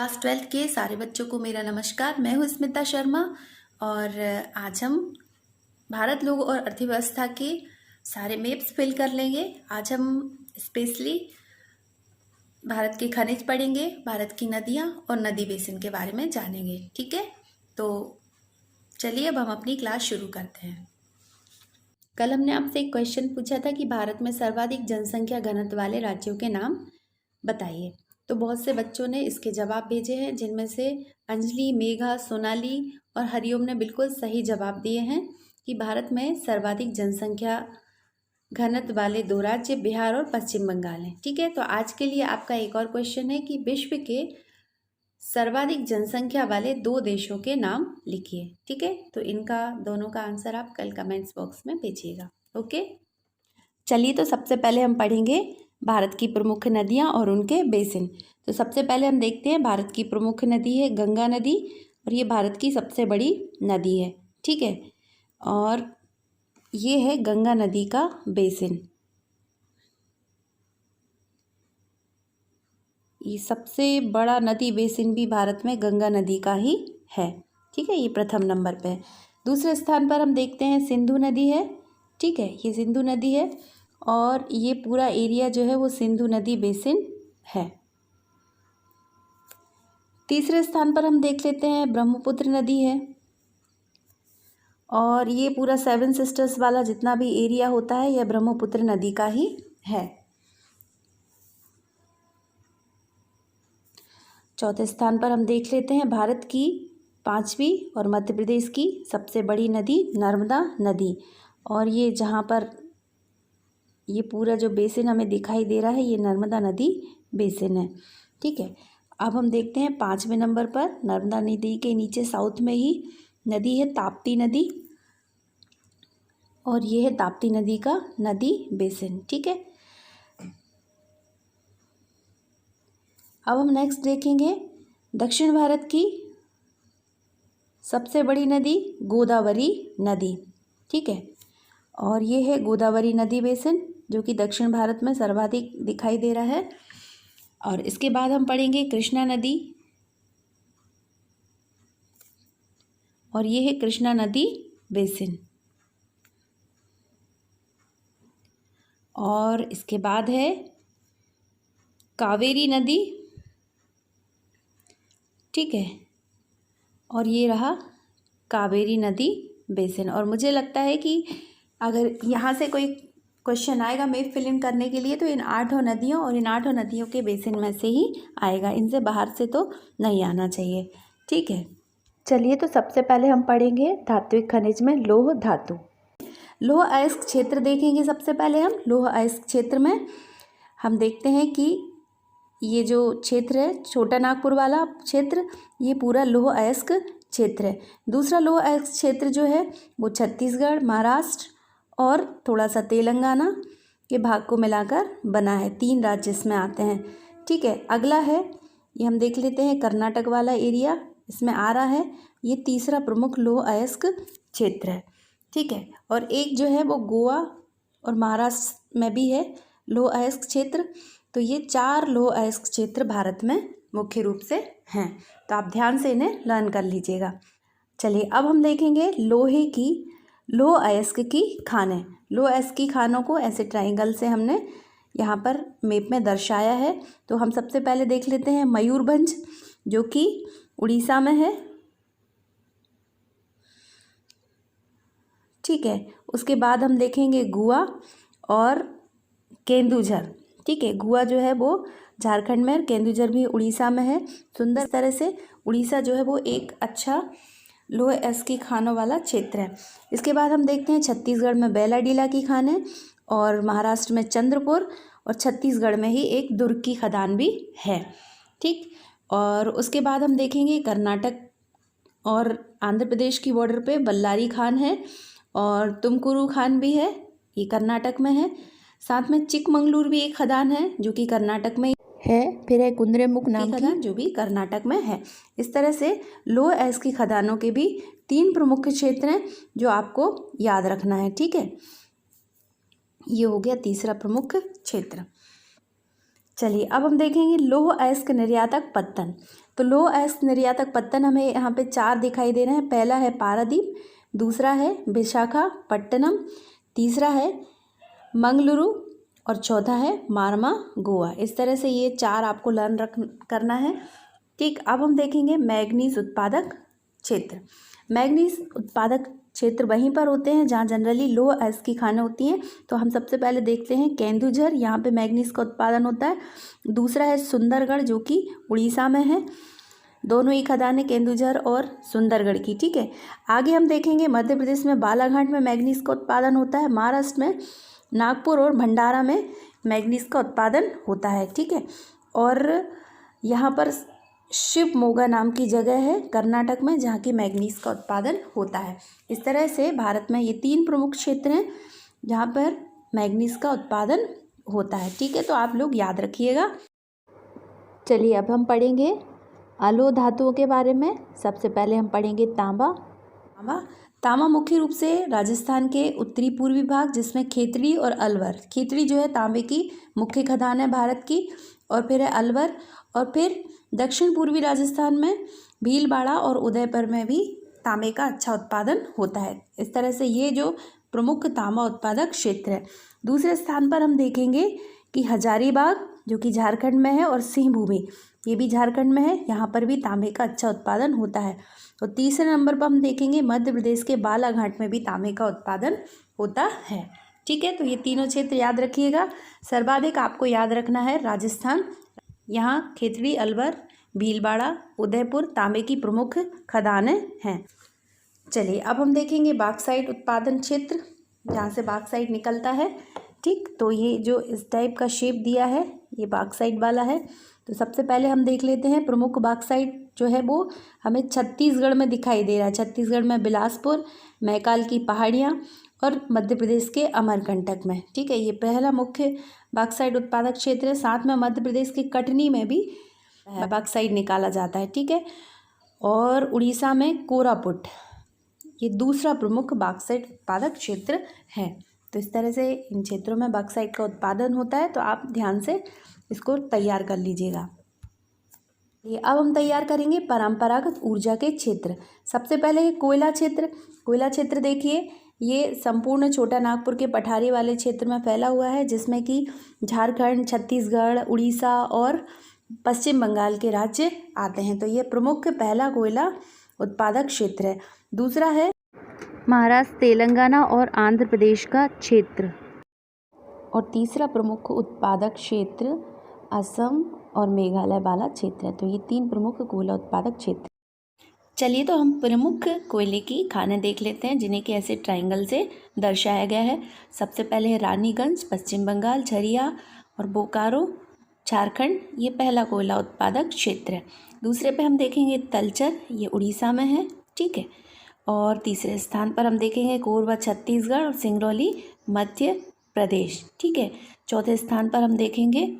Class 12th के सारे बच्चों को मेरा नमस्कार। मैं हूँ स्मिता शर्मा और आज हम भारत, लोग और अर्थव्यवस्था के सारे मैप्स फिल कर लेंगे। आज हम स्पेशली भारत के खनिज पढ़ेंगे, भारत की नदियाँ और नदी बेसिन के बारे में जानेंगे। ठीक है, तो चलिए अब हम अपनी क्लास शुरू करते हैं। कल हमने आपसे एक क्वेश्चन पूछा था कि भारत में सर्वाधिक जनसंख्या घनत्व वाले राज्यों के नाम बताइए। तो बहुत से बच्चों ने इसके जवाब भेजे हैं, जिनमें से अंजलि, मेघा, सोनाली और हरिओम ने बिल्कुल सही जवाब दिए हैं कि भारत में सर्वाधिक जनसंख्या घनत्व वाले 2 राज्य बिहार और पश्चिम बंगाल हैं। ठीक है, तो आज के लिए आपका एक और क्वेश्चन है कि विश्व के सर्वाधिक जनसंख्या वाले 2 देशों के नाम लिखिए। ठीक है, तो इनका दोनों का आंसर आप कल कमेंट्स बॉक्स में भेजिएगा। ओके, चलिए तो सबसे पहले हम पढ़ेंगे भारत की प्रमुख नदियाँ और उनके बेसिन। तो सबसे पहले हम देखते हैं, भारत की प्रमुख नदी है गंगा नदी और ये भारत की सबसे बड़ी नदी है। ठीक है, और ये है गंगा नदी का बेसिन। ये सबसे बड़ा नदी बेसिन भी भारत में गंगा नदी का ही है। ठीक है, ये प्रथम नंबर पे है। दूसरे स्थान पर हम देखते हैं सिंधु नदी है। ठीक है, ये सिंधु नदी है और ये पूरा एरिया जो है वो सिंधु नदी बेसिन है। तीसरे स्थान पर हम देख लेते हैं ब्रह्मपुत्र नदी है और ये पूरा 7 सिस्टर्स वाला जितना भी एरिया होता है यह ब्रह्मपुत्र नदी का ही है। चौथे स्थान पर हम देख लेते हैं भारत की 5वीं और मध्य प्रदेश की सबसे बड़ी नदी नर्मदा नदी, और ये जहाँ पर ये पूरा जो बेसिन हमें दिखाई दे रहा है ये नर्मदा नदी बेसिन है। ठीक है, अब हम देखते हैं 5वें नंबर पर नर्मदा नदी के नीचे साउथ में ही नदी है ताप्ती नदी और ये है ताप्ती नदी का नदी बेसिन। ठीक है, अब हम नेक्स्ट देखेंगे दक्षिण भारत की सबसे बड़ी नदी गोदावरी नदी। ठीक है, और ये है गोदावरी नदी बेसिन जो कि दक्षिण भारत में सर्वाधिक दिखाई दे रहा है। और इसके बाद हम पढ़ेंगे कृष्णा नदी और ये है कृष्णा नदी बेसिन। और इसके बाद है कावेरी नदी। ठीक है, और ये रहा कावेरी नदी बेसिन। और मुझे लगता है कि अगर यहाँ से कोई क्वेश्चन आएगा मैप फिल इन करने के लिए तो इन 8 नदियों और इन 8 नदियों के बेसिन में से ही आएगा, इनसे बाहर से तो नहीं आना चाहिए। ठीक है, चलिए तो सबसे पहले हम पढ़ेंगे धात्विक खनिज में लौह धातु। लौह अयस्क क्षेत्र देखेंगे। सबसे पहले हम लौह अयस्क क्षेत्र में हम देखते हैं कि ये जो क्षेत्र है छोटा नागपुर वाला क्षेत्र ये पूरा लौह अयस्क क्षेत्र है। दूसरा लौह अयस्क क्षेत्र जो है वो छत्तीसगढ़, महाराष्ट्र और थोड़ा सा तेलंगाना के भाग को मिलाकर बना है। 3 राज्य इसमें आते हैं। ठीक है, अगला है ये हम देख लेते हैं कर्नाटक वाला एरिया इसमें आ रहा है। ये तीसरा प्रमुख लौह अयस्क क्षेत्र है। ठीक है, और एक जो है वो गोवा और महाराष्ट्र में भी है लौह अयस्क क्षेत्र। तो ये 4 लौह अयस्क क्षेत्र भारत में मुख्य रूप से हैं, तो आप ध्यान से इन्हें लर्न कर लीजिएगा। चलिए अब हम देखेंगे लौह अयस्क की खानें। लौह अयस्क की खानों को ऐसे ट्राइंगल से हमने यहाँ पर मैप में दर्शाया है। तो हम सबसे पहले देख लेते हैं मयूरभंज जो कि उड़ीसा में है। ठीक है, उसके बाद हम देखेंगे गुआ और केंदुझर। ठीक है, गुआ जो है वो झारखंड में, केंदुझर भी उड़ीसा में है। सुंदर तरह से उड़ीसा जो है वो एक अच्छा लौह अयस्क की खानों वाला क्षेत्र है। इसके बाद हम देखते हैं छत्तीसगढ़ में बैलाडीला की खान है और महाराष्ट्र में चंद्रपुर और छत्तीसगढ़ में ही एक दुर्ग की खदान भी है। ठीक, और उसके बाद हम देखेंगे कर्नाटक और आंध्र प्रदेश की बॉर्डर पे बल्लारी खान है और तुमकुरू खान भी है, ये कर्नाटक में है। साथ में चिकमंगलूर भी एक खदान है जो कि कर्नाटक में है। फिर है कुंद्रेमुख नाम की खदान जो भी कर्नाटक में है। इस तरह से लौह अयस्क की खदानों के भी 3 प्रमुख क्षेत्र हैं जो आपको याद रखना है। ठीक है, ये हो गया तीसरा प्रमुख क्षेत्र। चलिए अब हम देखेंगे लौह अयस्क निर्यातक पत्तन। तो लौह अयस्क निर्यातक पत्तन हमें यहाँ पे 4 दिखाई दे रहे हैं। पहला है पारादीप, दूसरा है विशाखापट्टनम, तीसरा है मंगलुरु और चौथा है मारमा गोवा। इस तरह से ये 4 आपको लर्न करना है। ठीक, अब हम देखेंगे मैग्नीज उत्पादक क्षेत्र। मैग्नीज उत्पादक क्षेत्र वहीं पर होते हैं जहाँ जनरली लौह अयस्क की खानें होती हैं। तो हम सबसे पहले देखते हैं केंदुझर, यहाँ पे मैग्नीज का उत्पादन होता है। दूसरा है सुंदरगढ़ जो कि उड़ीसा में है। दोनों ही खदानें केंदुझर और सुंदरगढ़ की। ठीक है, आगे हम देखेंगे मध्य प्रदेश में बालाघाट में मैग्नीज का उत्पादन होता है। महाराष्ट्र में नागपुर और भंडारा में मैग्नीज का उत्पादन होता है। ठीक है, और यहाँ पर शिवमोगा नाम की जगह है कर्नाटक में जहाँ की मैग्नीज का उत्पादन होता है। इस तरह से भारत में ये 3 प्रमुख क्षेत्र हैं जहाँ पर मैग्नीज का उत्पादन होता है। ठीक है, तो आप लोग याद रखिएगा। चलिए अब हम पढ़ेंगे अलोह धातुओं के बारे में। सबसे पहले हम पढ़ेंगे तांबा। तांबा मुख्य रूप से राजस्थान के उत्तरी पूर्वी भाग जिसमें खेतड़ी और अलवर, खेतड़ी जो है तांबे की मुख्य खदान है भारत की, और फिर है अलवर, और फिर दक्षिण पूर्वी राजस्थान में भीलवाड़ा और उदयपुर में भी तांबे का अच्छा उत्पादन होता है। इस तरह से ये जो प्रमुख तांबा उत्पादक क्षेत्र है। दूसरे स्थान पर हम देखेंगे कि हजारीबाग जो कि झारखंड में है, और सिंहभूमि ये भी झारखंड में है, यहाँ पर भी तांबे का अच्छा उत्पादन होता है। तो तीसरे नंबर पर हम देखेंगे मध्य प्रदेश के बालाघाट में भी तांबे का उत्पादन होता है। ठीक है, तो ये तीनों क्षेत्र याद रखिएगा। सर्वाधिक आपको याद रखना है राजस्थान, यहाँ खेतड़ी, अलवर, भीलवाड़ा, उदयपुर तांबे की प्रमुख खदानें हैं। चलिए अब हम देखेंगे बॉक्साइट उत्पादन क्षेत्र जहाँ से बॉक्साइट निकलता है। ठीक, तो ये जो इस टाइप का शेप दिया है ये बॉक्साइट वाला है। तो सबसे पहले हम देख लेते हैं प्रमुख बॉक्साइट जो है वो हमें छत्तीसगढ़ में दिखाई दे रहा है। छत्तीसगढ़ में बिलासपुर, मैकाल की पहाड़ियाँ और मध्य प्रदेश के अमरकंटक में। ठीक है, ये पहला मुख्य बॉक्साइट उत्पादक क्षेत्र है। साथ में मध्य प्रदेश के कटनी में भी बॉक्साइट निकाला जाता है। ठीक है, और उड़ीसा में कोरापुट ये दूसरा प्रमुख बॉक्साइट उत्पादक क्षेत्र है। तो इस तरह से इन क्षेत्रों में बॉक्साइट का उत्पादन होता है, तो आप ध्यान से इसको तैयार कर लीजिएगा। ये अब हम तैयार करेंगे परंपरागत ऊर्जा के क्षेत्र। सबसे पहले है कोयला क्षेत्र। कोयला क्षेत्र देखिए ये संपूर्ण छोटा नागपुर के पठारी वाले क्षेत्र में फैला हुआ है जिसमें कि झारखंड, छत्तीसगढ़, उड़ीसा और पश्चिम बंगाल के राज्य आते हैं। तो ये प्रमुख पहला कोयला उत्पादक क्षेत्र है। दूसरा है महाराष्ट्र, तेलंगाना और आंध्र प्रदेश का क्षेत्र, और तीसरा प्रमुख उत्पादक क्षेत्र असम और मेघालय वाला क्षेत्र है। तो ये 3 प्रमुख कोयला उत्पादक क्षेत्र। चलिए तो हम प्रमुख कोयले की खानें देख लेते हैं जिन्हें कि ऐसे ट्रायंगल से दर्शाया गया है। सबसे पहले है रानीगंज पश्चिम बंगाल, झरिया और बोकारो झारखंड, ये पहला कोयला उत्पादक क्षेत्र है। दूसरे पे हम देखेंगे तलचर, ये उड़ीसा में है। ठीक है, और तीसरे स्थान पर हम देखेंगे कोरबा छत्तीसगढ़ और सिंगरौली मध्य प्रदेश। ठीक है, चौथे स्थान पर हम देखेंगे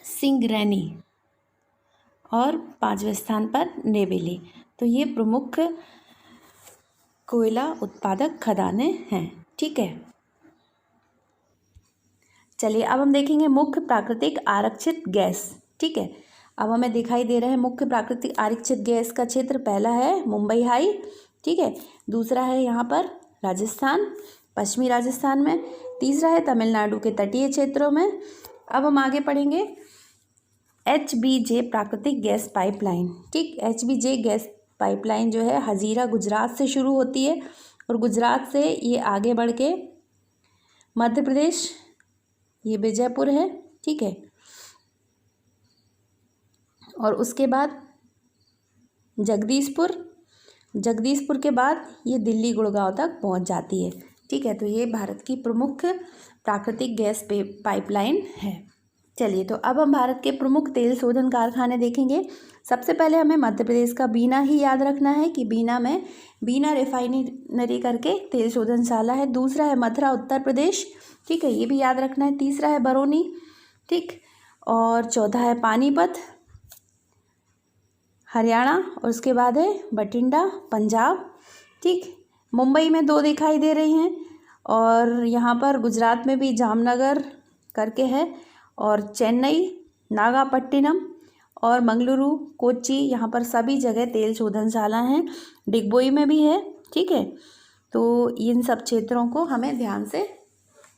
सिंगरैनी और 5वें स्थान पर नेवेली। तो ये प्रमुख कोयला उत्पादक खदानें हैं। ठीक है, चलिए अब हम देखेंगे मुख्य प्राकृतिक आरक्षित गैस। ठीक है, अब हमें दिखाई दे रहा है मुख्य प्राकृतिक आरक्षित गैस का क्षेत्र। पहला है मुंबई हाई। ठीक है, दूसरा है यहाँ पर राजस्थान, पश्चिमी राजस्थान में। तीसरा है तमिलनाडु के तटीय क्षेत्रों में। अब हम आगे पढ़ेंगे HBJ प्राकृतिक गैस पाइपलाइन। ठीक, HBJ गैस पाइपलाइन जो है हजीरा गुजरात से शुरू होती है और गुजरात से ये आगे बढ़ के मध्य प्रदेश, ये विजयपुर है। ठीक है, और उसके बाद जगदीशपुर के बाद ये दिल्ली गुड़गांव तक पहुंच जाती है। ठीक है, तो ये भारत की प्रमुख प्राकृतिक गैस पाइपलाइन है। चलिए तो अब हम भारत के प्रमुख तेल शोधन कारखाने देखेंगे। सबसे पहले हमें मध्य प्रदेश का बीना ही याद रखना है कि बीना में बीना रिफाइनरी करके तेल शोधनशाला है। दूसरा है मथुरा उत्तर प्रदेश। ठीक है, ये भी याद रखना है। तीसरा है बरौनी। ठीक, और चौथा है पानीपत हरियाणा, और उसके बाद है बठिंडा पंजाब। ठीक, मुंबई में 2 दिखाई दे रही हैं, और यहाँ पर गुजरात में भी जामनगर करके है, और चेन्नई, नागापट्टिनम और मंगलुरु, कोच्चि, यहाँ पर सभी जगह तेल शोधनशाला हैं। डिगबोई में भी है, ठीक है। तो इन सब क्षेत्रों को हमें ध्यान से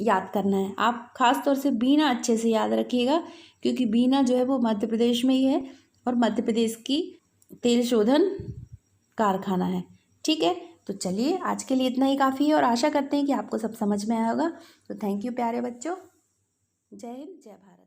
याद करना है। आप खास तौर से बीना अच्छे से याद रखिएगा, क्योंकि बीना जो है वो मध्य प्रदेश में ही है और मध्य प्रदेश की तेल शोधन कारखाना है, ठीक है। तो चलिए आज के लिए इतना ही काफ़ी है और आशा करते हैं कि आपको सब समझ में आया होगा। तो थैंक यू प्यारे बच्चों। जय हिंद, जय भारत।